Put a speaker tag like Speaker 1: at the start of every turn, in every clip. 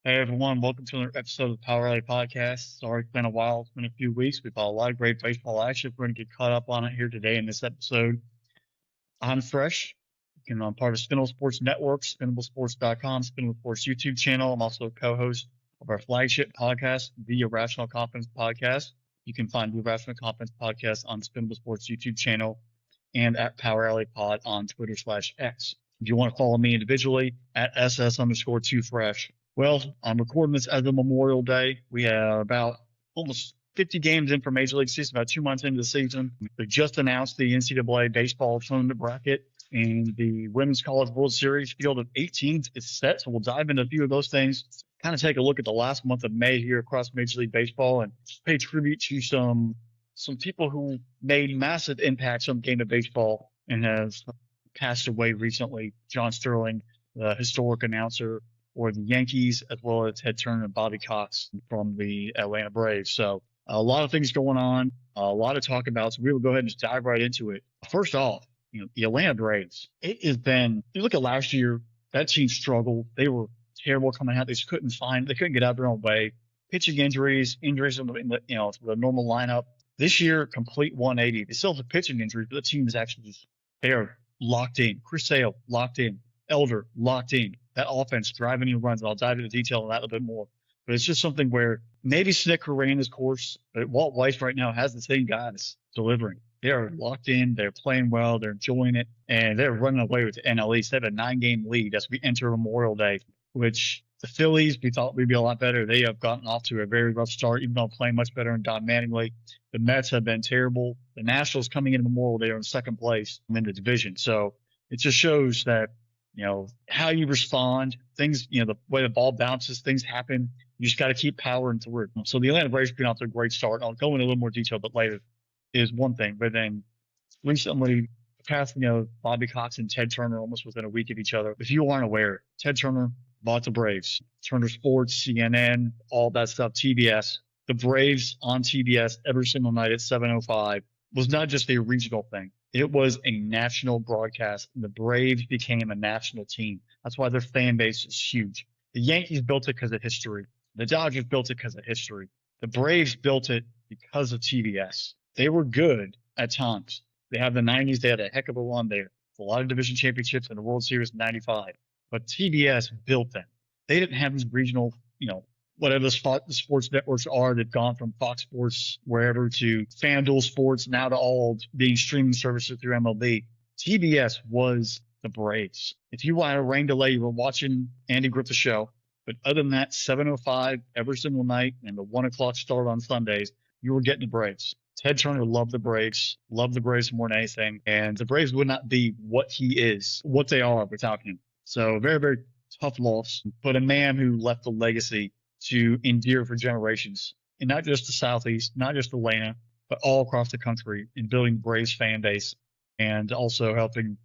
Speaker 1: Hey everyone, welcome to another episode of the Power Alley Podcast. Sorry it's been a while, it's been a few weeks. We've had a lot of great baseball action. We're going to get caught up on it here today in this episode. I'm Fresh. I'm part of Spinnable Sports Network, spinnablesports.com, Spinnable Sports YouTube channel. I'm also a co-host of our flagship podcast, The Irrational Confidence Podcast. You can find The Irrational Confidence Podcast on Spinnable Sports YouTube channel and at Power Alley Pod on Twitter/X. If you want to follow me individually, at SS_2Fresh. Well, I'm recording this as of Memorial Day. We have about almost 50 games in for Major League season, about 2 months into the season. They just announced the NCAA baseball tournament bracket, and the Women's College World Series field of 18 is set. So we'll dive into a few of those things, kind of take a look at the last month of May here across Major League Baseball, and pay tribute to some people who made massive impacts on the game of baseball and have passed away recently. John Sterling, the historic announcer for the Yankees, as well as Ted Turner and Bobby Cox from the Atlanta Braves. So a lot of things going on, a lot to talk about. So we will go ahead and just dive right into it. First off, the Atlanta Braves, it has been, you look at last year, that team struggled. They were terrible coming out. They couldn't get out their own way. Pitching injuries in the normal lineup. This year, complete 180. They still have pitching injuries, but the team is actually they're locked in. Chris Sale, locked in. Elder, locked in. That offense driving you runs. I'll dive into detail on that a little bit more. But it's just something where maybe Snicker ran his course, but Walt Weiss right now has the same guys delivering. They're locked in. They're playing well. They're enjoying it. And they're running away with the NL East. They have a 9-game lead as we enter Memorial Day, which the Phillies, we thought we'd be a lot better. They have gotten off to a very rough start, even though playing much better in Don Mattingly. The Mets have been terrible. The Nationals coming into Memorial Day are in second place in the division. So it just shows that, how you respond, things, the way the ball bounces, things happen. You just got to keep powering through. So the Atlanta Braves been off to a great start. I'll go into a little more detail, but later is one thing. But then recently, Bobby Cox and Ted Turner almost within a week of each other. If you aren't aware, Ted Turner bought the Braves. Turner Sports, CNN, all that stuff, TBS. The Braves on TBS every single night at 7:05 was not just a regional thing. It was a national broadcast. The Braves became a national team. That's why their fan base is huge. The Yankees built it because of history. The Dodgers built it because of history. The Braves built it because of TBS. They were good at times. They have the 90s. They had a heck of a run there. A lot of division championships and the World Series in 95. But TBS built them. They didn't have these regional, whatever the sports networks are. They've gone from Fox Sports, wherever, to FanDuel Sports, now to all being streaming services through MLB. TBS was the Braves. If you had a rain delay, you were watching Andy Griffith's show. But other than that, 7:05 every single night and the 1 o'clock start on Sundays, you were getting the Braves. Ted Turner loved the Braves more than anything. And the Braves would not be what they are without him. So very, very tough loss. But a man who left a legacy to endure for generations, and not just the Southeast, not just Atlanta, but all across the country in building the Braves fan base and also helping,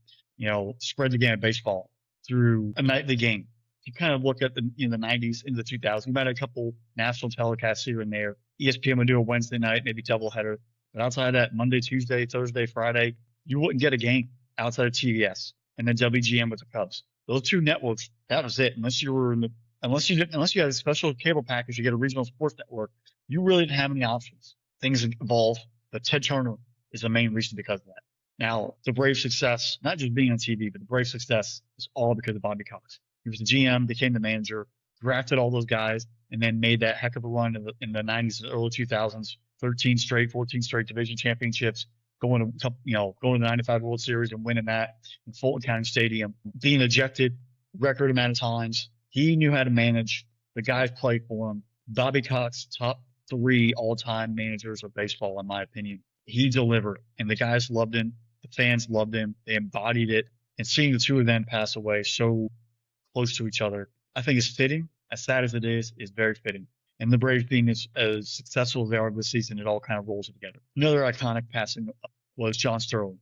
Speaker 1: spread the game of baseball through a nightly game. If you kind of look at the 90s into the 2000s, you might have a couple national telecasts here and there. ESPN would do a Wednesday night, maybe doubleheader. But outside of that, Monday, Tuesday, Thursday, Friday, you wouldn't get a game outside of TBS and then WGN with the Cubs. Those two networks, that was it. Unless you had a special cable package, you get a regional sports network, you really didn't have any options. Things evolved, but Ted Turner is the main reason because of that. Now, the Braves' success, not just being on TV, but the Braves' success is all because of Bobby Cox. He was the GM, became the manager, drafted all those guys, and then made that heck of a run in the 90s and early 2000s, 14 straight division championships, going to the 95 World Series and winning that in Fulton County Stadium, being ejected record amount of times. He knew how to manage. The guys played for him. Bobby Cox, top 3 all-time managers of baseball, in my opinion. He delivered, and the guys loved him. The fans loved him. They embodied it. And seeing the two of them pass away so close to each other, I think is fitting. As sad as it is very fitting. And the Braves being as successful as they are this season, it all kind of rolls together. Another iconic passing was John Sterling.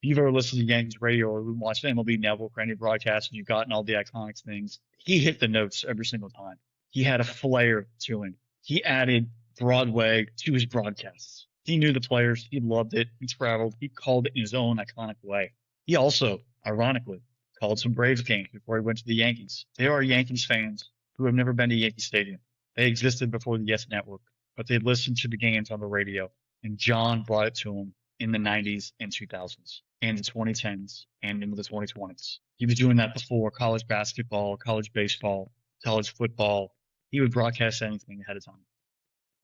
Speaker 1: If you've ever listened to Yankees radio or watched MLB Network or any broadcast and you've gotten all the iconic things, he hit the notes every single time. He had a flair to him. He added Broadway to his broadcasts. He knew the players. He loved it. He traveled. He called it in his own iconic way. He also, ironically, called some Braves games before he went to the Yankees. They are Yankees fans who have never been to Yankee Stadium. They existed before the Yes Network, but they listened to the games on the radio, and John brought it to them in the 90s and 2000s, and the 2010s, and into the 2020s. He was doing that before college basketball, college baseball, college football. He would broadcast anything ahead of time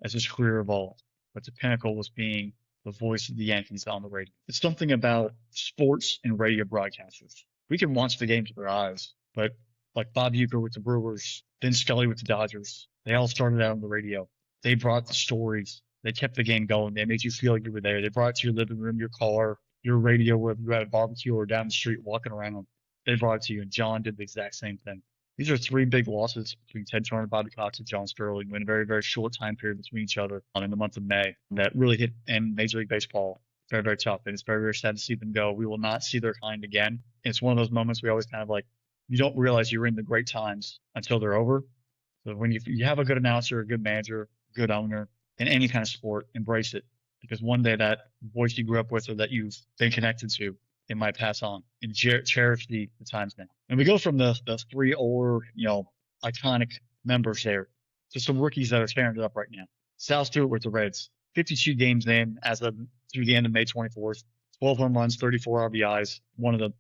Speaker 1: as his career evolved. But the pinnacle was being the voice of the Yankees on the radio. It's something about sports and radio broadcasters. We can watch the games with our eyes, but like Bob Uecker with the Brewers, Vin Scully with the Dodgers, they all started out on the radio. They brought the stories. They kept the game going. They made you feel like you were there. They brought it to your living room, your car, your radio, wherever you had a barbecue or down the street walking around. They brought it to you, and John did the exact same thing. These are three big losses between Ted Turner, Bobby Cox, and John Sterling in a very, very short time period between each other in the month of May that really hit in Major League Baseball very, very tough. And it's very, very sad to see them go. We will not see their kind again. It's one of those moments we always kind of like, you don't realize you're in the great times until they're over. So when you have a good announcer, a good manager, good owner in any kind of sport, embrace it. Because one day that voice you grew up with or that you've been connected to, it might pass on, and cherish the times now. And we go from the three older, iconic members there to some rookies that are tearing it up right now. Sal Stewart with the Reds, 52 games in as of through the end of May 24th, 12 home runs, 34 RBIs.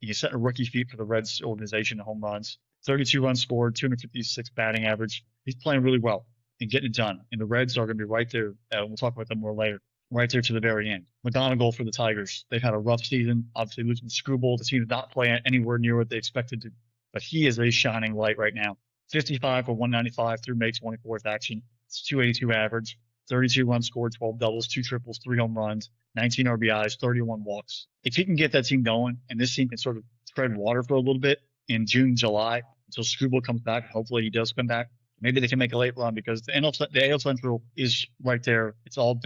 Speaker 1: He set a rookie feat for the Reds organization in home runs, 32 runs scored, 256 batting average. He's playing really well and getting it done. And the Reds are going to be right there. We'll talk about them more later. Right there to the very end. McGonigal for the Tigers. They've had a rough season. Obviously losing Screwball. The team is not playing anywhere near what they expected to. But he is a shining light right now. 55 for 195 through May 24th action. It's 282 average. 32 runs scored, 12 doubles, 2 triples, 3 home runs, 19 RBIs, 31 walks. If he can get that team going, and this team can sort of tread water for a little bit in June, July, until Screwball comes back, hopefully he does come back. Maybe they can make a late run because the AL Central is right there. It's all,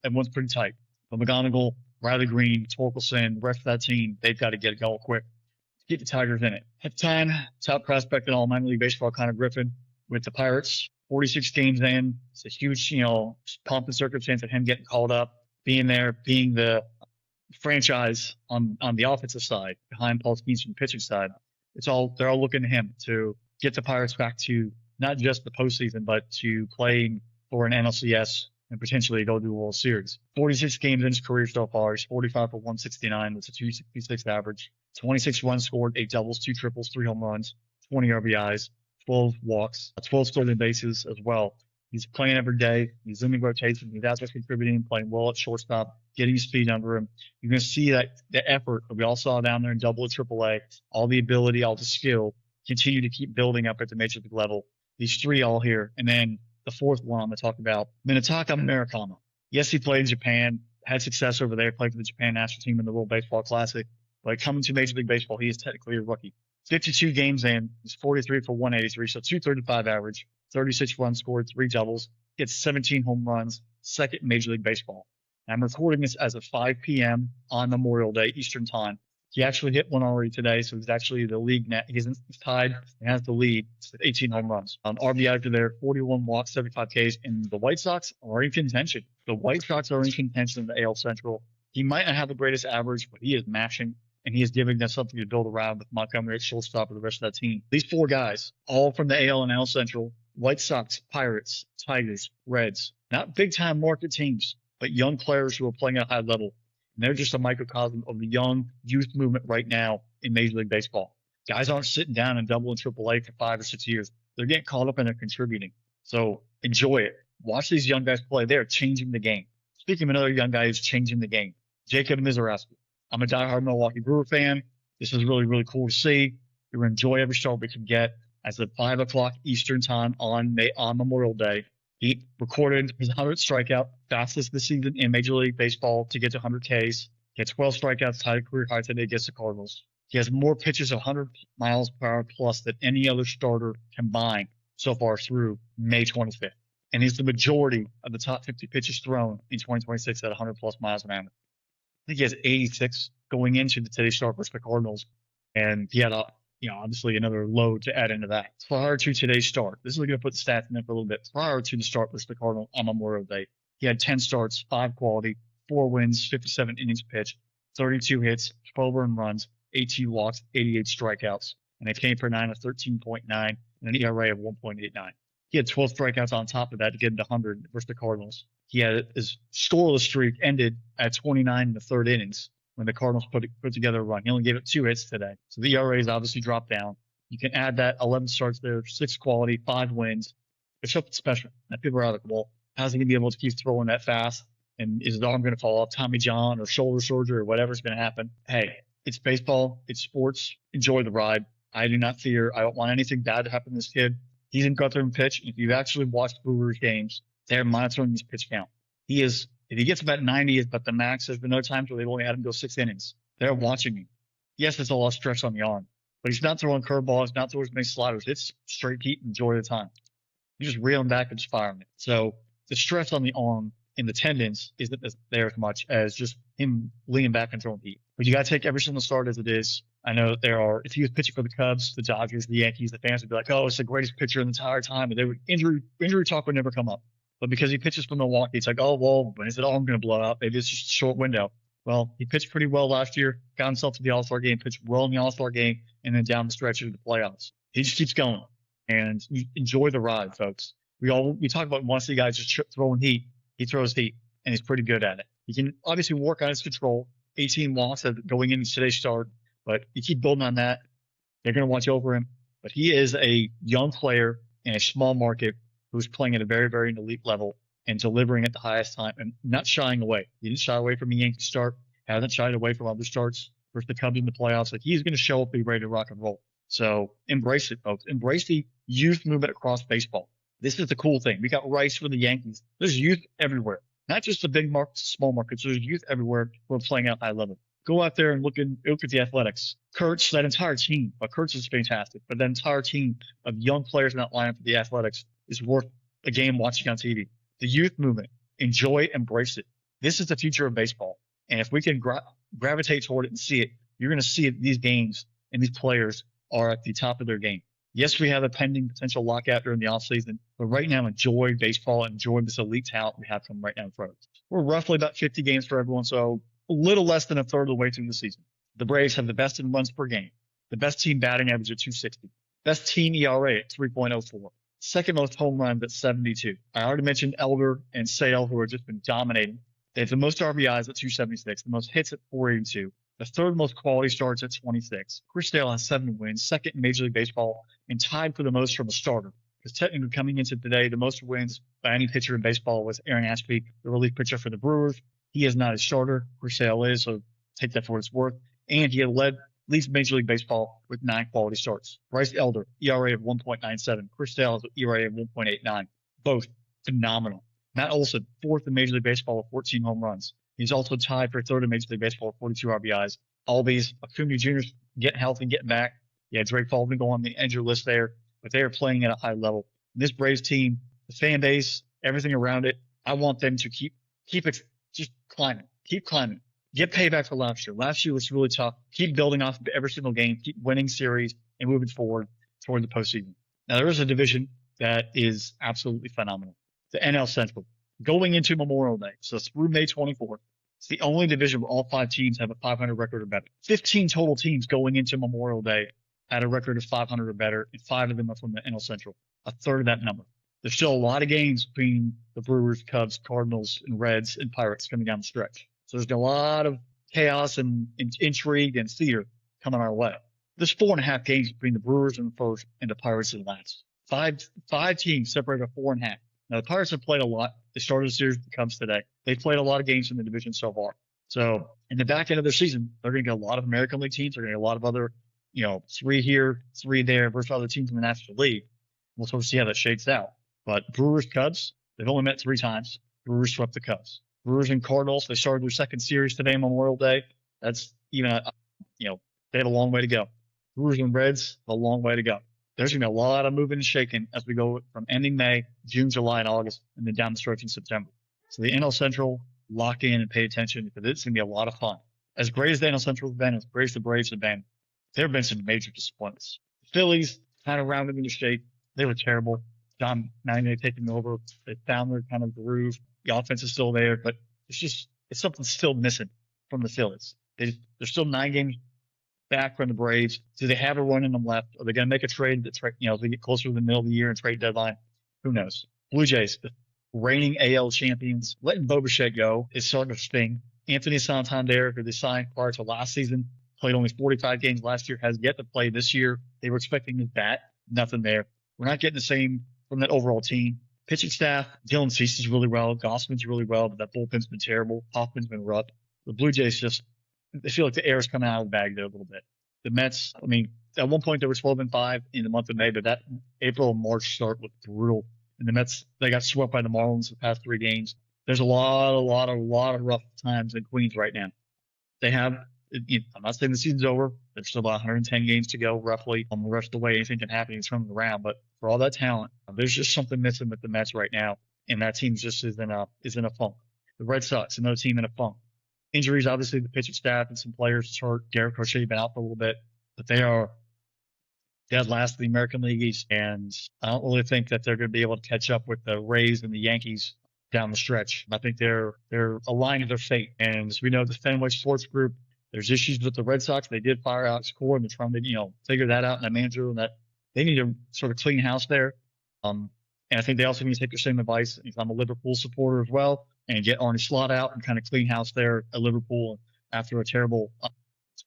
Speaker 1: everyone's pretty tight. But McGonigal, Riley Green, Torkelson, the rest of that team, they've got to get it going quick to get the Tigers in it. At 10, top prospect in all minor league baseball, Connor Griffin with the Pirates. 46 games in. It's a huge, pomp and circumstance of him getting called up, being there, being the franchise on the offensive side behind Paul Skeens from the pitching side. They're all looking to him to get the Pirates back to not just the postseason, but to playing for an NLCS and potentially go to a World Series. 46 games in his career so far. He's 45 for 169. That's a 266 average. 26 runs scored, 8 doubles, 2 triples, 3 home runs, 20 RBIs, 12 walks, 12 stolen bases as well. He's playing every day. He's in the rotation. He's out there contributing, playing well at shortstop, getting his feet under him. You're going to see that the effort that we all saw down there in Double and Triple A, all the ability, all the skill, continue to keep building up at the major league level. These three all here. And then the fourth one I'm going to talk about, Minataka Murakami. Yes, he played in Japan, had success over there, played for the Japan national team in the World Baseball Classic. But coming to Major League Baseball, he is technically a rookie. 52 games in, he's 43 for 183, so 235 average, 36 runs scored, 3 doubles, gets 17 home runs, second in Major League Baseball. And I'm recording this as of 5 p.m. on Memorial Day Eastern Time. He actually hit one already today, so he's actually the league net. He's tied and has the lead with 18 home runs. RBI for there, 41 walks, 75 Ks, and the White Sox are in contention. The White Sox are in contention in the AL Central. He might not have the greatest average, but he is mashing, and he is giving them something to build around with Montgomery at shortstop for the rest of that team. These 4 guys, all from the AL and AL Central, White Sox, Pirates, Tigers, Reds, not big-time market teams, but young players who are playing at a high level. And they're just a microcosm of the young youth movement right now in Major League Baseball. Guys aren't sitting down in Double and Triple A for 5 or 6 years. They're getting caught up and they're contributing. So enjoy it. Watch these young guys play. They're changing the game. Speaking of another young guy who's changing the game, Jacob Misiorowski. I'm a diehard Milwaukee Brewer fan. This is really, really cool to see. We're going to enjoy every start we can get as of 5 o'clock Eastern Time on Memorial Day. He recorded his 100th strikeout, fastest this season in Major League Baseball to get to 100 Ks. He had 12 strikeouts, tied a career high today against the Cardinals. He has more pitches of 100 miles per hour plus than any other starter combined so far through May 25th. And he's the majority of the top 50 pitches thrown in 2026 at 100 plus miles an hour. I think he has 86 going into the today's start versus the Cardinals. And he had obviously another load to add into that. Prior to today's start, this is going to put the stats in there for a little bit. Prior to the start versus the Cardinals on Memorial Day, he had 10 starts, 5 quality, 4 wins, 57 innings pitched, 32 hits, 12 earned runs, 18 walks, 88 strikeouts, and they came for 9 of 13.9 and an ERA of 1.89. He had 12 strikeouts on top of that to get into 100 versus the Cardinals. He had his scoreless streak ended at 29 in the third innings when the Cardinals put together a run. He only gave it 2 hits today. So the ERA is obviously dropped down. You can add that 11 starts there, 6 quality, 5 wins. It's something special. Now people are like, well, how's he going to be able to keep throwing that fast? And is his arm going to fall off Tommy John or shoulder surgery or whatever's going to happen? Hey, it's baseball. It's sports. Enjoy the ride. I do not fear. I don't want anything bad to happen to this kid. He didn't go out there and pitch. If you've actually watched Brewers games, they're monitoring his pitch count. If he gets about 90, it's about the max. There's been no times where they've only had him go 6 innings. They're watching him. Yes, there's a lot of stress on the arm, but he's not throwing curveballs, not throwing as many sliders. It's straight heat, enjoy the time. You just reel him back and just fire him. So the stress on the arm and the tendons isn't there as much as just him leaning back and throwing heat. But you got to take every single start as it is. I know if he was pitching for the Cubs, the Dodgers, the Yankees, the fans would be like, oh, it's the greatest pitcher in the entire time. And injury talk would never come up. But because he pitches for Milwaukee, it's like, oh, well, when is it all going to blow out? Maybe it's just a short window. Well, he pitched pretty well last year, got himself to the All-Star game, pitched well in the All-Star game, and then down the stretch into the playoffs. He just keeps going. And you enjoy the ride, folks. We talk about want to see guys just throwing heat. He throws heat, and he's pretty good at it. He can obviously work on his control. 18 walks going into today's start, but you keep building on that. They're going to watch over him. But he is a young player in a small market who's playing at a very, very elite level and delivering at the highest time and not shying away. He didn't shy away from a Yankee start, hasn't shied away from other starts versus the Cubs in the playoffs. Like, he's going to show up, be ready to rock and roll. So embrace it, folks. Embrace the youth movement across baseball. This is the cool thing. We got Rice for the Yankees. There's youth everywhere. Not just the big markets, small markets. There's youth everywhere who are playing at high level. Go out there and look at the Athletics. Kurtz, that entire team. But Kurtz is fantastic. But that entire team of young players in that lineup for the Athletics is worth a game watching on TV. The youth movement. Enjoy it, embrace it. This is the future of baseball. And if we can gravitate toward it and see it, you're going to see it, these games and these players are at the top of their game. Yes, we have a pending potential lockout during the offseason, but right now enjoy baseball and enjoy this elite talent we have coming right now in front of us. We're roughly about 50 games for everyone, so a little less than a third of the way through the season. The Braves have the best in runs per game, the best team batting average at 260, best team ERA at 3.04, second most home runs at 72. I already mentioned Elder and Sale, who have just been dominating. They have the most RBIs at 276, the most hits at 482, the third most quality starts at 26. Chris Sale has 7 wins, second in Major League Baseball, and tied for the most from a starter. Because technically coming into today, the most wins by any pitcher in baseball was Aaron Ashby, the relief pitcher for the Brewers. He is not a starter. Chris Sale is, so take that for what it's worth. And he had leads Major League Baseball with 9 quality starts. Bryce Elder, ERA of 1.97. Chris Sale has an ERA of 1.89. Both phenomenal. Matt Olson, 4th in Major League Baseball with 14 home runs. He's also tied for 3rd in Major League Baseball with 42 RBIs. Albies, Acuna Jr. getting healthy, getting back. Yeah, Drake Baldwin go on the injury list there, but they are playing at a high level. And this Braves team, the fan base, everything around it, I want them to keep it just climbing. Keep climbing. Get payback for last year. Last year was really tough. Keep building off of every single game. Keep winning series and moving forward toward the postseason. Now, there is a division that is absolutely phenomenal. The NL Central. Going into Memorial Day, so through May 24th, it's the only division where all 5 teams have a 500 record or better. 15 total teams going into Memorial Day had a record of 500 or better, and 5 of them are from the NL Central. A third of that number. There's still a lot of games between the Brewers, Cubs, Cardinals, and Reds and Pirates coming down the stretch. So there's a lot of chaos and intrigue and theater coming our way. There's 4.5 games between the Brewers in the first and the Pirates in the last. Five teams separated by 4.5. Now, the Pirates have played a lot. They started the series with the Cubs today. They've played a lot of games in the division so far. So in the back end of their season, they're going to get a lot of American League teams. They're going to get a lot of other, 3 here, 3 there versus other teams in the National League. We'll sort of see how that shakes out. But Brewers, Cubs, they've only met 3 times. Brewers swept the Cubs. Brewers and Cardinals, they started their second series today, Memorial Day. That's even, they have a long way to go. Brewers and Reds, a long way to go. There's going to be a lot of moving and shaking as we go from ending May, June, July, and August, and then down the stretch in September. So the NL Central, lock in and pay attention because it's going to be a lot of fun. As great as the NL Central has been, as great as the Braves have been, there have been some major disappointments. The Phillies kind of rounded into shape. They were terrible. John Magnier taking over. They found their kind of groove. The offense is still there, but it's something still missing from the Phillies. They're still 9 games back from the Braves. Do they have a run in them left? Are they going to make a trade that's as we get closer to the middle of the year and trade deadline? Who knows? Blue Jays, the reigning AL champions, letting Bo Bichette go is starting to sting. Anthony Santander, who they signed prior to last season, played only 45 games last year, has yet to play this year. They were expecting his bat. Nothing there. We're not getting the same from that overall team. Pitching staff, Dylan Cease's really well. Gossman's really well, but that bullpen's been terrible. Hoffman's been rough. The Blue Jays they feel like the air's coming out of the bag there a little bit. The Mets, I mean, at one point they were 12-5 in the month of May, but that April and March start looked brutal. And the Mets, they got swept by the Marlins the past 3 games. There's a lot of rough times in Queens right now. They have, I'm not saying the season's over. There's still about 110 games to go, roughly. The rest of the way, anything can happen in turning around. But for all that talent, there's just something missing with the Mets right now, and that team just is in a funk. The Red Sox, another team in a funk. Injuries, obviously, the pitching staff and some players hurt. Garrett Crochet been out for a little bit, but they are dead last in the American League East, and I don't really think that they're going to be able to catch up with the Rays and the Yankees down the stretch. I think they're aligned to their fate. And as we know, the Fenway Sports Group, there's issues with the Red Sox. They did fire Alex Cora, and they're trying to figure that out. And that manager, and that they need to sort of clean house there. And I think they also need to take their same advice. If I'm a Liverpool supporter as well, and get Arne Slot out and kind of clean house there at Liverpool after a terrible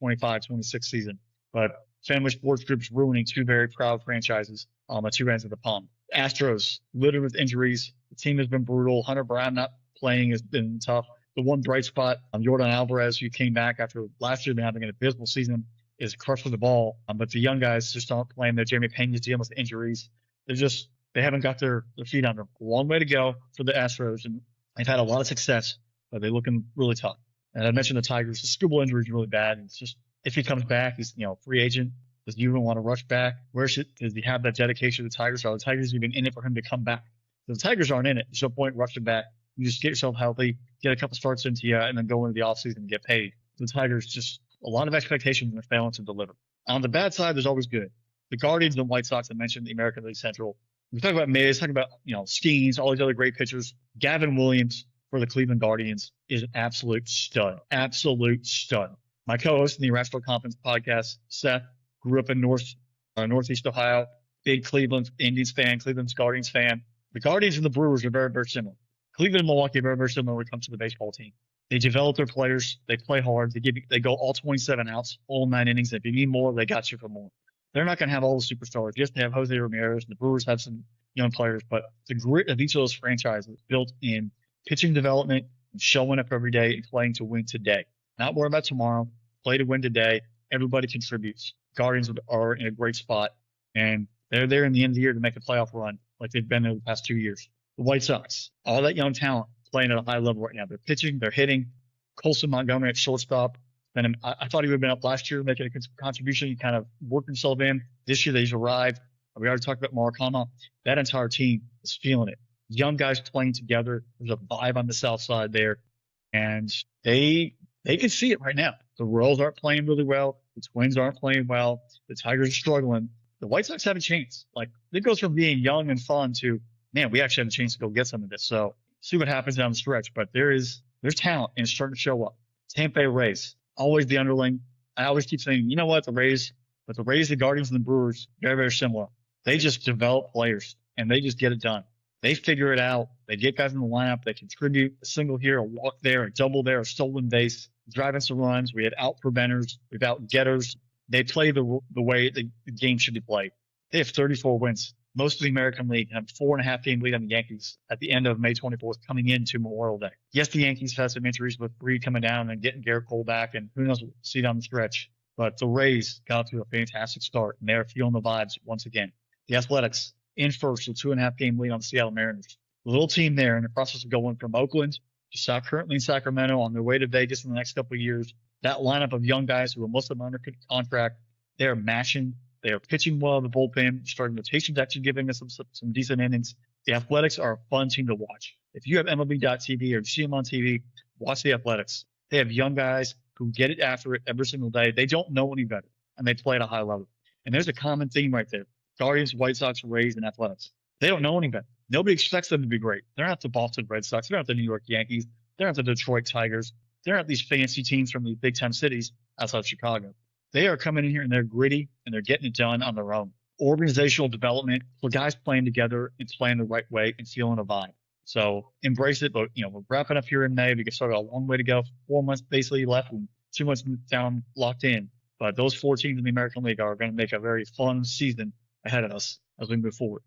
Speaker 1: 25-26 season. But Fenway Sports Group is ruining 2 very proud franchises on the 2 ends of the pond. Astros, littered with injuries. The team has been brutal. Hunter Brown not playing has been tough. The one bright spot, Jordan Alvarez, who came back after last year having an abysmal season, is crushed with the ball. But the young guys just aren't playing there. Jeremy Pena's dealing with injuries. They haven't got their feet under them. A long way to go for the Astros, and they've had a lot of success, but they're looking really tough. And I mentioned the Tigers. The Skubal injury is really bad. It's just, if he comes back, he's free agent. Does he even want to rush back? Does he have that dedication to the Tigers? Are the Tigers even in it for him to come back? If the Tigers aren't in it, there's no point rushing back. You just get yourself healthy, get a couple starts into you, and then go into the offseason and get paid. The Tigers, just a lot of expectations and they're failing to deliver. On the bad side, there's always good. The Guardians and White Sox, I mentioned the American League Central. We talk about Mays, talking about Skeens, all these other great pitchers. Gavin Williams for the Cleveland Guardians is an absolute stud. Absolute stud. My co-host in the Irrational Confidence podcast, Seth, grew up in Northeast Ohio, big Cleveland Indians fan, Cleveland Guardians fan. The Guardians and the Brewers are very, very similar. Cleveland and Milwaukee are very, very similar when it comes to the baseball team. They develop their players. They play hard. They go all 27 outs, all 9 innings. If you need more, they got you for more. They're not going to have all the superstars. Yes, they have Jose Ramirez. The Brewers have some young players, but the grit of each of those franchises built in pitching development and showing up every day and playing to win today. Not worry about tomorrow. Play to win today. Everybody contributes. Guardians are in a great spot, and they're there in the end of the year to make a playoff run like they've been there the past 2 years. The White Sox, all that young talent playing at a high level right now. They're pitching, they're hitting. Colson Montgomery at shortstop. And I thought he would have been up last year making a contribution. He kind of worked himself in. This year, he's arrived. We already talked about Murakama. That entire team is feeling it. Young guys playing together. There's a vibe on the south side there. And they can see it right now. The Royals aren't playing really well. The Twins aren't playing well. The Tigers are struggling. The White Sox have a chance. Like, it goes from being young and fun to, man, we actually have a chance to go get some of this. So see what happens down the stretch. But there's talent, and it's starting to show up. Tampa Bay Rays, always the underling. I always keep saying, you know what, the Rays, the Guardians, and the Brewers, very, very similar. They just develop players, and they just get it done. They figure it out. They get guys in the lineup. They contribute a single here, a walk there, a double there, a stolen base, driving some runs. We had out preventers. We have out getters. They play the way the game should be played. They have 34 wins. Most of the American League have a 4.5 game lead on the Yankees at the end of May 24th coming into Memorial Day. Yes, the Yankees had some injuries with Reed coming down and getting Garrett Cole back, and who knows what we'll see down the stretch. But the Rays got to a fantastic start, and they're feeling the vibes once again. The Athletics in first with 2.5 game lead on the Seattle Mariners. The little team there in the process of going from Oakland to currently in Sacramento on their way to Vegas in the next couple of years. That lineup of young guys who are most of them under contract, they're mashing. They are pitching well in the bullpen. Starting rotation's actually giving us some decent innings. The Athletics are a fun team to watch. If you have MLB.TV or you see them on TV, watch the Athletics. They have young guys who get it after it every single day. They don't know any better, and they play at a high level. And there's a common theme right there. Guardians, White Sox, Rays, and Athletics. They don't know any better. Nobody expects them to be great. They're not the Boston Red Sox. They're not the New York Yankees. They're not the Detroit Tigers. They're not these fancy teams from these Big Ten cities outside of Chicago. They are coming in here and they're gritty and they're getting it done on their own. Organizational development for guys playing together and playing the right way and feeling a vibe. So embrace it. But, we're wrapping up here in May. We can start a long way to go. 4 months basically left and 2 months down locked in. But those 4 teams in the American League are going to make a very fun season ahead of us as we move forward.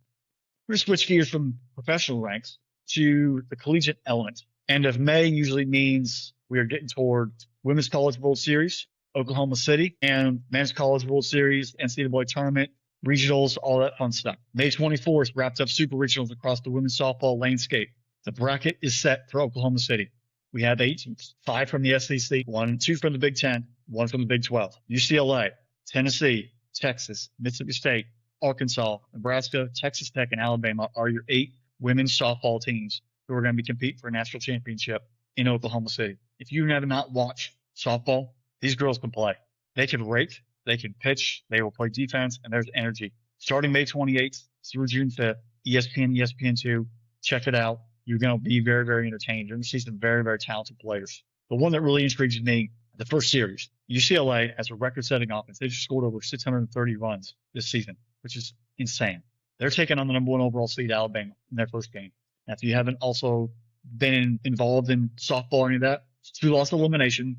Speaker 1: We're going to switch gears from professional ranks to the collegiate element. End of May usually means we are getting toward Women's College World Series, Oklahoma City, and Men's College World Series, NCAA tournament, regionals, all that fun stuff. May 24th wrapped up super regionals across the women's softball landscape. The bracket is set for Oklahoma City. We have 8 teams, 5 from the SEC, 2 from the Big Ten, 1 from the Big 12. UCLA, Tennessee, Texas, Mississippi State, Arkansas, Nebraska, Texas Tech, and Alabama are your 8 women's softball teams who are going to be competing for a national championship in Oklahoma City. If you have not watched softball, these girls can play. They can rake, they can pitch, they will play defense, and there's energy. Starting May 28th through June 5th, ESPN, ESPN2, check it out. You're going to be very, very entertained. You're going to see some very, very talented players. The one that really intrigues me, the first series, UCLA has a record-setting offense. They just scored over 630 runs this season, which is insane. They're taking on the number 1 overall seed, Alabama, in their first game. Now, if you haven't also been involved in softball or any of that, it's 2-loss elimination.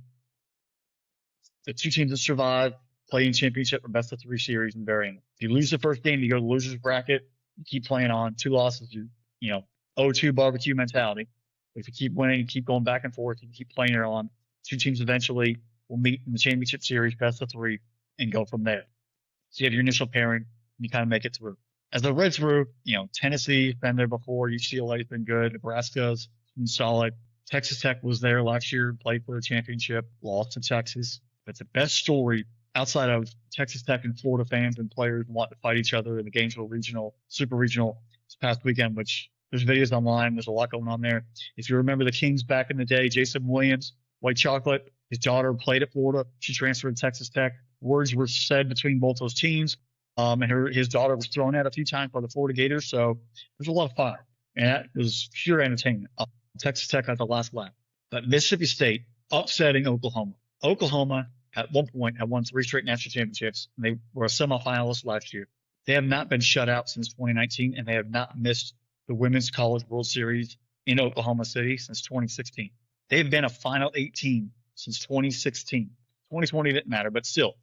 Speaker 1: The 2 teams that survive play in championship or best of 3 series and varying. If you lose the first game, you go to the loser's bracket. You keep playing on. 2 losses, 0-2 barbecue mentality. But if you keep winning, keep going back and forth, you keep playing it on. 2 teams eventually will meet in the championship series, best of 3, and go from there. So you have your initial pairing, and you kind of make it through. As I read through, Tennessee's been there before. UCLA's been good. Nebraska's been solid. Texas Tech was there last year, played for a championship, lost to Texas. But the best story outside of Texas Tech and Florida fans and players wanting to fight each other in the Gainesville Regional, Super Regional this past weekend, which there's videos online. There's a lot going on there. If you remember the Kings back in the day, Jason Williams, White Chocolate, his daughter played at Florida. She transferred to Texas Tech. Words were said between both those teams. And his daughter was thrown out a few times by the Florida Gators. So there's a lot of fire. And that was pure entertainment. Texas Tech at the last lap. But Mississippi State upsetting Oklahoma. Oklahoma at one point had won 3 straight national championships. And they were a semifinalist last year. They have not been shut out since 2019, and they have not missed the Women's College World Series in Oklahoma City since 2016. They've been a Final 8 team since 2016. 2020 didn't matter, but still,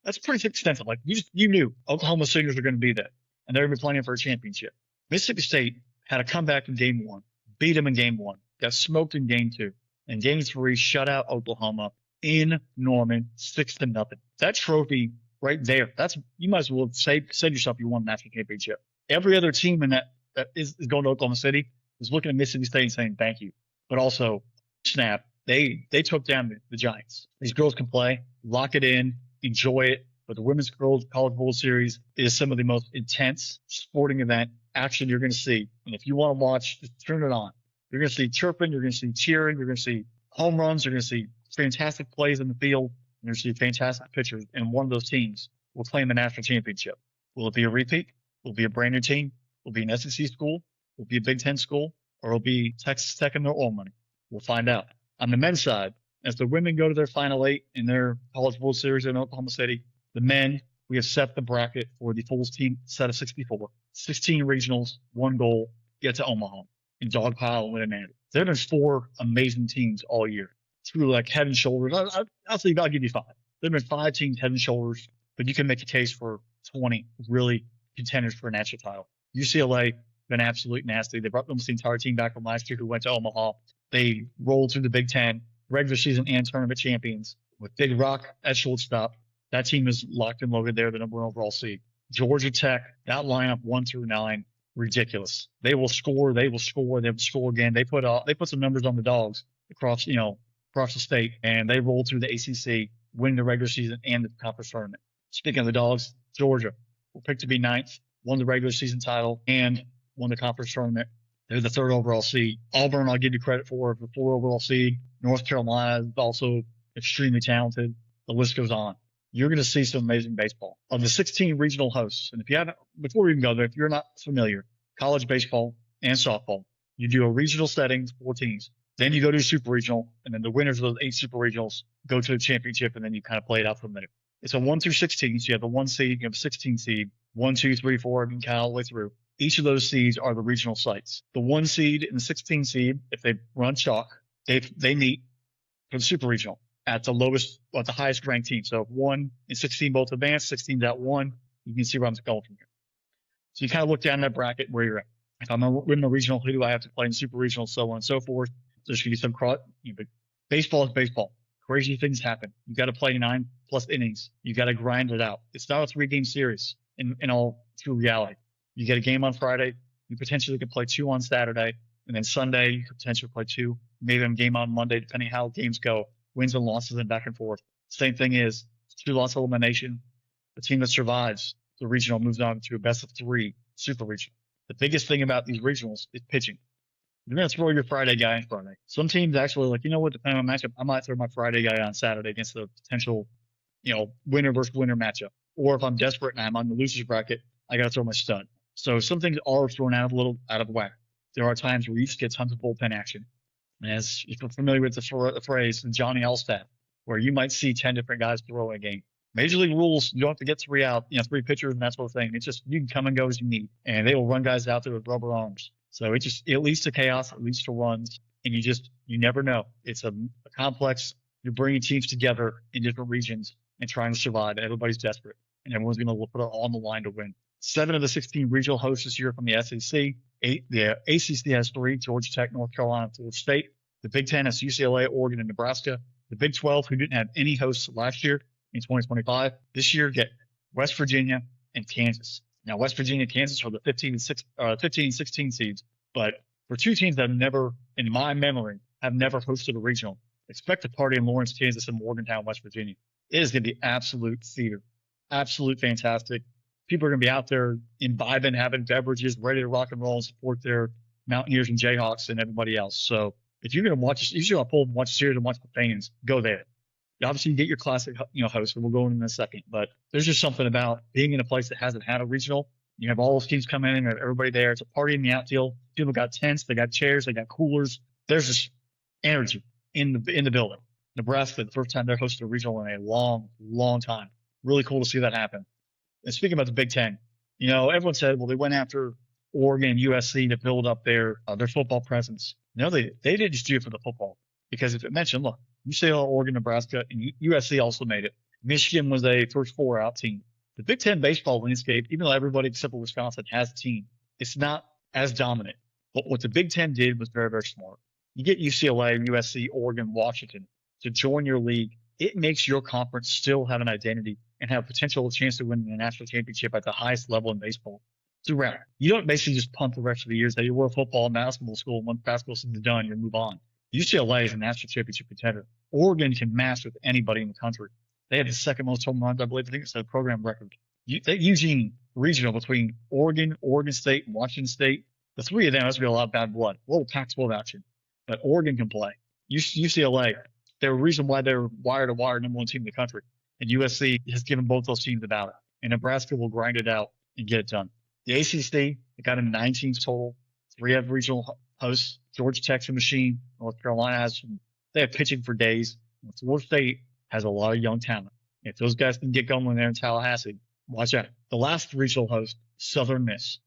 Speaker 1: that's pretty extensive. Like you knew Oklahoma seniors were going to be there, and they're going to be playing for a championship. Mississippi State had a comeback in Game 1, beat them in Game 1, got smoked in Game 2, and Game 3 shut out Oklahoma in Norman 6-0. That trophy right there, you might as well say to yourself you won a national championship. Every other team in that is going to Oklahoma City is looking at Mississippi State and saying thank you. But also, snap, they took down the Giants. These girls can play, lock it in, enjoy it. But the Women's Girls College World Series is some of the most intense sporting event action you're going to see. And if you want to watch, just turn it on. You're going to see chirping, you're going to see cheering, you're going to see home runs, you're going to see fantastic plays in the field, and you're going to see fantastic pitchers. And one of those teams will claim a national championship. Will it be a repeat? Will it be a brand new team? Will it be an SEC school? Will it be a Big Ten school? Or will it be Texas Tech and their oil money? We'll find out. On the men's side, as the women go to their Final 8 in their College World Series in Oklahoma City, the men, we have set the bracket for the full team set of 64. 16 regionals, 1 goal, get to Omaha and dogpile and win a natty. There have been 4 amazing teams all year. It's really like head and shoulders. I'll give you 5. There have been 5 teams head and shoulders, but you can make a case for 20 really contenders for a national title. UCLA, been absolutely nasty. They brought almost the entire team back from last year who went to Omaha. They rolled through the Big Ten, regular season and tournament champions with Big Rock at shortstop. That team is locked and loaded there, the number 1 overall seed. Georgia Tech, that lineup 1 through 9, ridiculous. They will score. They will score again. They put some numbers on the dogs across the state, and they rolled through the ACC, win the regular season and the conference tournament. Speaking of the dogs, Georgia were picked to be 9th, won the regular season title, and won the conference tournament. They're the 3rd overall seed. Auburn, I'll give you credit for the 4th overall seed. North Carolina is also extremely talented. The list goes on. You're going to see some amazing baseball. Of the 16 regional hosts, and if you haven't, before we even go there, if you're not familiar, college baseball and softball, you do a regional setting, 4 teams. Then you go to a super regional, and then the winners of those 8 super regionals go to the championship, and then you kind of play it out from there. It's a 1 through 16. So you have the 1 seed, you have a 16 seed, 1, 2, 3, 4, and kind of all the way through. Each of those seeds are the regional sites. The 1 seed and the 16 seed, if they run chalk, they meet for the super regional at the highest ranked team. So if 1 and 16 both advance, 16's at 1, you can see where I'm going from here. So you kind of look down that bracket where you're at. If I'm winning the regional, who do I have to play in super regional, so on and so forth. There's going to be some but baseball is baseball. Crazy things happen. You got to play 9+ innings. You got to grind it out. It's not a 3-game series in all true reality. You get a game on Friday. You potentially could play 2 on Saturday. And then Sunday, you could potentially play 2. Maybe a game on Monday, depending how games go. Wins and losses and back and forth. Same thing is 2-loss elimination. The team that survives the regional moves on to a best of 3 super regional. The biggest thing about these regionals is pitching. You're going to throw your Friday guy on Friday. Some teams actually like, you know what, depending on matchup, I might throw my Friday guy on Saturday against the potential, winner versus winner matchup. Or if I'm desperate and I'm on the loser's bracket, I got to throw my stud. So some things are thrown out of whack. There are times where you just get tons of bullpen action. And as if you're familiar with the phrase, the Johnny Elstaff, where you might see 10 different guys throw a game. Major League rules, you don't have to get 3 out, 3 pitchers and that sort of thing. It's just you can come and go as you need. And they will run guys out there with rubber arms. So it leads to chaos, it leads to runs, and you never know. It's a complex. You're bringing teams together in different regions and trying to survive. And everybody's desperate, and everyone's going to put it all on the line to win. 7 of the 16 regional hosts this year from the SEC. The ACC has 3: Georgia Tech, North Carolina, Florida State. The Big Ten has UCLA, Oregon, and Nebraska. The Big 12, who didn't have any hosts last year in 2025, this year get West Virginia and Kansas. Now, West Virginia and Kansas are the 15 and 16 seeds, but for 2 teams that have never, in my memory, have never hosted a regional, expect a party in Lawrence, Kansas, and Morgantown, West Virginia. It is going to be absolute theater, absolute fantastic. People are going to be out there imbibing, having beverages, ready to rock and roll and support their Mountaineers and Jayhawks and everybody else. So if you're going to watch, if you're going to pull and watch a series and watch the fans, go there. You obviously get your classic, host, and we'll go in a second. But there's just something about being in a place that hasn't had a regional. You have all those teams come in and have everybody there. It's a party in the outfield. People got tents, they got chairs, they got coolers. There's just energy in the building. Nebraska, the first time they're hosting a regional in a long, long time. Really cool to see that happen. And speaking about the Big Ten, everyone said, well, they went after Oregon and USC to build up their football presence. No, they didn't just do it for the football. Because if it mentioned, look, UCLA, Oregon, Nebraska, and USC also made it. Michigan was a first 4-out team. The Big Ten baseball landscape, even though everybody except for Wisconsin has a team, it's not as dominant. But what the Big Ten did was very, very smart. You get UCLA, USC, Oregon, Washington to join your league. It makes your conference still have an identity and have potential chance to win the national championship at the highest level in baseball throughout. You don't basically just punt the rest of the years that you were a football and basketball school, and once basketball season's done, you move on. UCLA is a national championship contender. Oregon can match with anybody in the country. They have the second most home runs, I believe. I think it's a program record. Eugene regional between Oregon, Oregon State, and Washington State. The 3 of them, that's going to be a lot of bad blood. A little Pac-12 action. But Oregon can play. UCLA, they're a reason why they're wire-to-wire number 1 team in the country. And USC has given both those teams a ballot. And Nebraska will grind it out and get it done. The ACC, they got in 9 teams total. 3 have regional hosts. Georgia Tech's a machine. North Carolina they have pitching for days. Florida State has a lot of young talent. If those guys can get going there in Tallahassee, watch out. The last regional host, Southern Miss.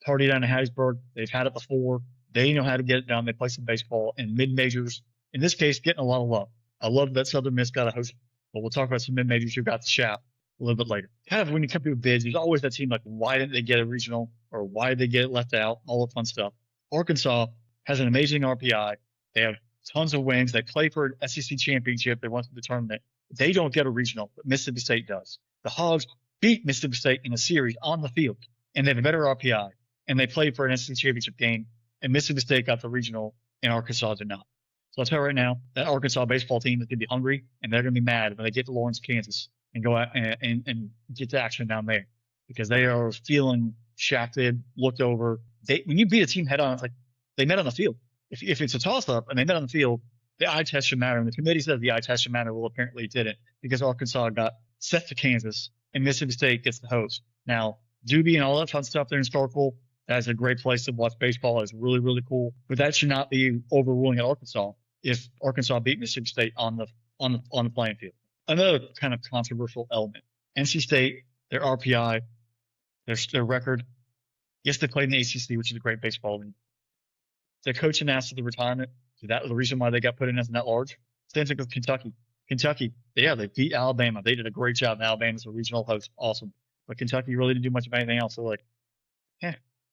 Speaker 1: Party down in Hattiesburg. They've had it before. They know how to get it done. They play some baseball in mid-majors. In this case, getting a lot of love. I love that Southern Miss got a host, but we'll talk about some mid-majors who got the shaft a little bit later. Kind of when you come to bids, there's always that team like, why didn't they get a regional or why did they get it left out? All the fun stuff. Arkansas has an amazing RPI. They have tons of wins. They play for an SEC championship. They went to the tournament. They don't get a regional, but Mississippi State does. The Hogs beat Mississippi State in a series on the field, and they have a better RPI, and they played for an SEC championship game, and Mississippi State got the regional, and Arkansas did not. So I'll tell you right now, that Arkansas baseball team is going to be hungry, and they're going to be mad when they get to Lawrence, Kansas, and go out and get to action down there because they are feeling shafted, looked over. When you beat a team head on, it's like they met on the field. If it's a toss-up and they met on the field, the eye test should matter. And the committee says the eye test should matter. Well, apparently it didn't because Arkansas got set to Kansas and Mississippi State gets the host. Now, Doobie and all that fun stuff there in Starkville, That's a great place to watch baseball. It's really, really cool. But that should not be overruling at Arkansas if Arkansas beat Mississippi State on the playing field. Another kind of controversial element. NC State, their RPI, their record. Yes, they played in the ACC, which is a great baseball league. Their coach announced the retirement. So that was the reason why they got put in as an at-large. Same thing with Kentucky. Kentucky, yeah, they beat Alabama. They did a great job. Alabama's a regional host. Awesome. But Kentucky really didn't do much of anything else. So like,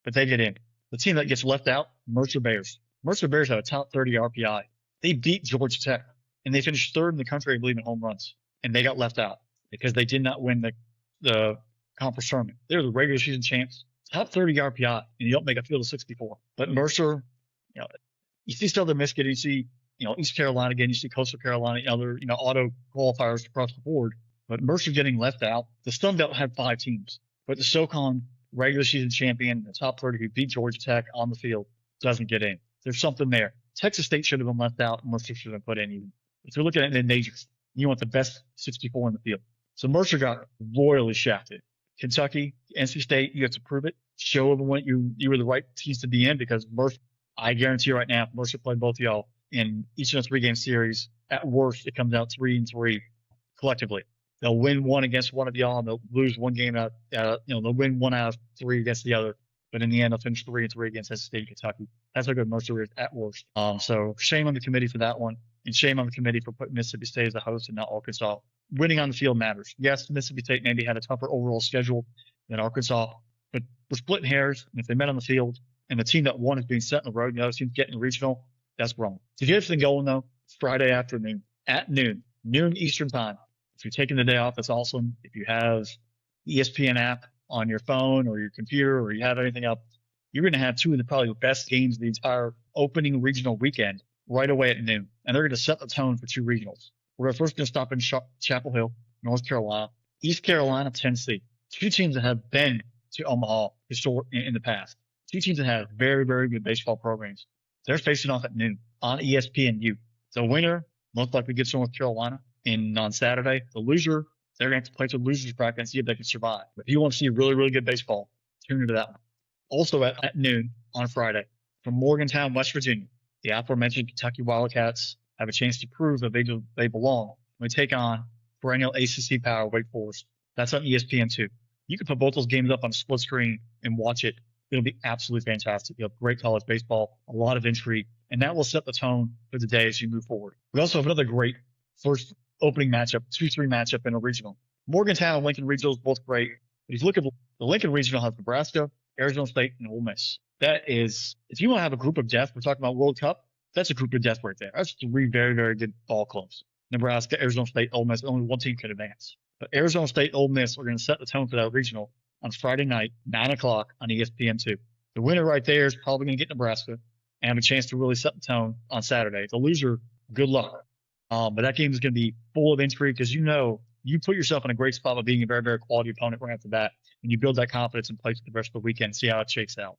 Speaker 1: but they get in. The team that gets left out, Mercer Bears. Mercer Bears have a top 30 RPI. They beat Georgia Tech, and they finished third in the country, I believe, in home runs. And they got left out because they did not win the conference tournament. They were the regular season champs. Top 30 RPI, and you don't make a field of 64. But Mercer, you see Southern Miss getting, you see, East Carolina again, you see Coastal Carolina, other, auto qualifiers across the board. But Mercer getting left out. The Sun Belt had 5 teams, but the SoCon regular season champion, the top 30 who beat Georgia Tech on the field, doesn't get in. There's something there. Texas State should have been left out, and Mercer should have been put in even. If you're looking at the majors, you want the best 64 in the field. So Mercer got royally shafted. Kentucky, NC State, you have to prove it. Show everyone you were the right teams to be in, because Mercer, I guarantee you right now, if Mercer played both of y'all in each of the 3-game series, at worst, it comes out 3-3 collectively. They'll win one against one of y'all, and they'll lose one game out. They'll win 1 out of 3 against the other. But in the end, they'll finish 3-3 against NC State and Kentucky. That's how good Mercer is at worst. So shame on the committee for that one, and shame on the committee for putting Mississippi State as a host and not Arkansas. Winning on the field matters. Yes, Mississippi State maybe had a tougher overall schedule than Arkansas, but we're splitting hairs. And if they met on the field and the team that won is being set on the road and the other team's getting regional, that's wrong. To get everything going, though, Friday afternoon at noon Eastern time. If you're taking the day off, that's awesome. If you have the ESPN app on your phone or your computer, or you have anything up, you're going to have 2 of the probably best games of the entire opening regional weekend right away at noon. And they're going to set the tone for 2 regionals. We're first going to stop in Chapel Hill, North Carolina, East Carolina, Tennessee. 2 teams that have been to Omaha in the past. 2 teams that have very, very good baseball programs. They're facing off at noon on ESPNU. The winner most likely gets North Carolina on Saturday. The loser, they're going to have to play to the losers bracket and see if they can survive. But if you want to see really, really good baseball, tune into that one. Also at noon on Friday, from Morgantown, West Virginia, the aforementioned Kentucky Wildcats have a chance to prove that they belong when they take on perennial ACC power Wake Forest. That's on ESPN2. You can put both those games up on a split screen and watch it. It'll be absolutely fantastic. You have great college baseball, a lot of intrigue, and that will set the tone for the day as you move forward. We also have another great first opening matchup, 2-3 matchup in a regional. Morgantown and Lincoln Regional is both great. But if you look at the Lincoln Regional, has Nebraska, Arizona State, and Ole Miss. That is, if you want to have a group of death, we're talking about World Cup, that's a group of death right there. That's 3 very, very good ball clubs. Nebraska, Arizona State, Ole Miss, only one team can advance. But Arizona State, Ole Miss are going to set the tone for that regional on Friday night, 9 o'clock on ESPN2. The winner right there is probably going to get Nebraska and have a chance to really set the tone on Saturday. The loser, good luck. But that game is going to be full of intrigue, because you put yourself in a great spot by being a very, very quality opponent right after that, and you build that confidence in place for the rest of the weekend and see how it shakes out.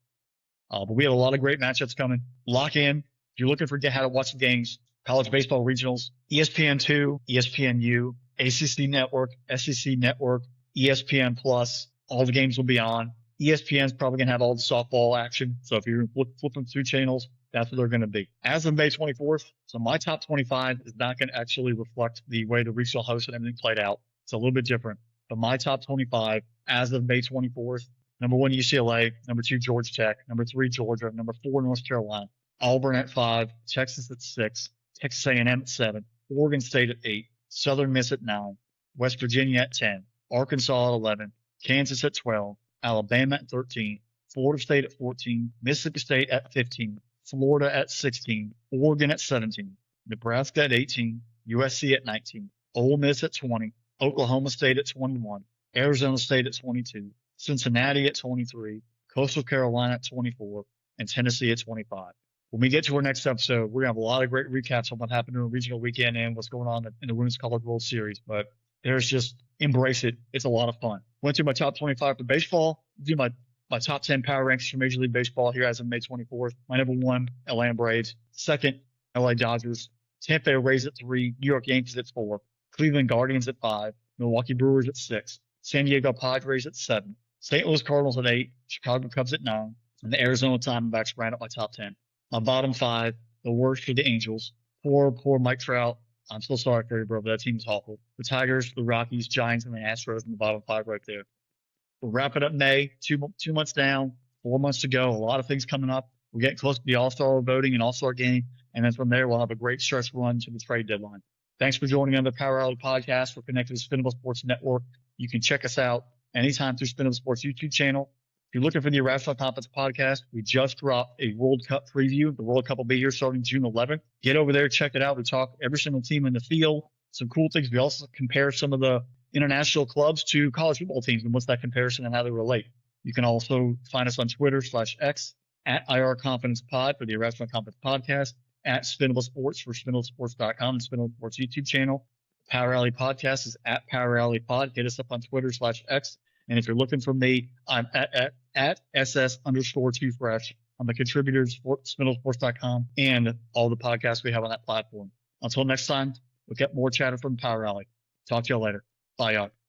Speaker 1: But we have a lot of great matchups coming. Lock in. If you're looking for how to watch the games, college baseball regionals, ESPN2, ESPNU, ACC Network, SEC Network, ESPN Plus, all the games will be on. ESPN's probably going to have all the softball action. So if you're flipping through channels, that's what they're going to be. As of May 24th, so my top 25 is not going to actually reflect the way the regional host and everything played out. It's a little bit different. But my top 25 as of May 24th, number 1, UCLA, number 2, Georgia Tech, number 3, Georgia, number 4, North Carolina, Auburn at 5, Texas at 6, Texas A&M at 7, Oregon State at 8, Southern Miss at 9, West Virginia at 10, Arkansas at 11, Kansas at 12, Alabama at 13, Florida State at 14, Mississippi State at 15, Florida at 16, Oregon at 17, Nebraska at 18, USC at 19, Ole Miss at 20, Oklahoma State at 21, Arizona State at 22, Cincinnati at 23, Coastal Carolina at 24, and Tennessee at 25. When we get to our next episode, we're going to have a lot of great recaps on what happened in the regional weekend and what's going on in the Women's College World Series. But there's just embrace it. It's a lot of fun. Went through my top 25 for baseball. Do my top 10 power rankings for Major League Baseball here as of May 24th. My number 1, Atlanta Braves. 2nd, LA Dodgers. Tampa Bay Rays at 3. New York Yankees at 4. Cleveland Guardians at 5. Milwaukee Brewers at 6. San Diego Padres at 7. St. Louis Cardinals at 8. Chicago Cubs at 9. And the Arizona Diamondbacks round out my top 10. My bottom 5, the worst are the Angels. Poor Mike Trout. I'm so sorry for you, bro, but that team's awful. The Tigers, the Rockies, Giants, and the Astros in the bottom 5 right there. We're wrapping up May, two months down, 4 months to go. A lot of things coming up. We're getting close to the All-Star voting and All-Star game. And then from there, we'll have a great stretch run to the trade deadline. Thanks for joining on the Power Alley Podcast. We're connected to Spinnable Sports Network. You can check us out anytime through Spinnable Sports YouTube channel. If you're looking for the Irrational Confidence Podcast, we just dropped a World Cup preview. The World Cup will be here starting June 11th. Get over there, check it out. We talk every single team in the field, some cool things. We also compare some of the international clubs to college football teams and what's that comparison and how they relate. You can also find us on Twitter/X at IR Confidence Pod for the Irrational Confidence Podcast, at Spinnable Sports for SpinnableSports.com and Spinnable Sports YouTube channel. Power Alley Podcast is at Power Alley Pod. Hit us up on Twitter/X. And if you're looking for me, I'm at SS_2Fresh. I'm the contributor to SpinnableSports.com and all the podcasts we have on that platform. Until next time, we'll get more chatter from Power Alley. Talk to y'all later. Bye, y'all.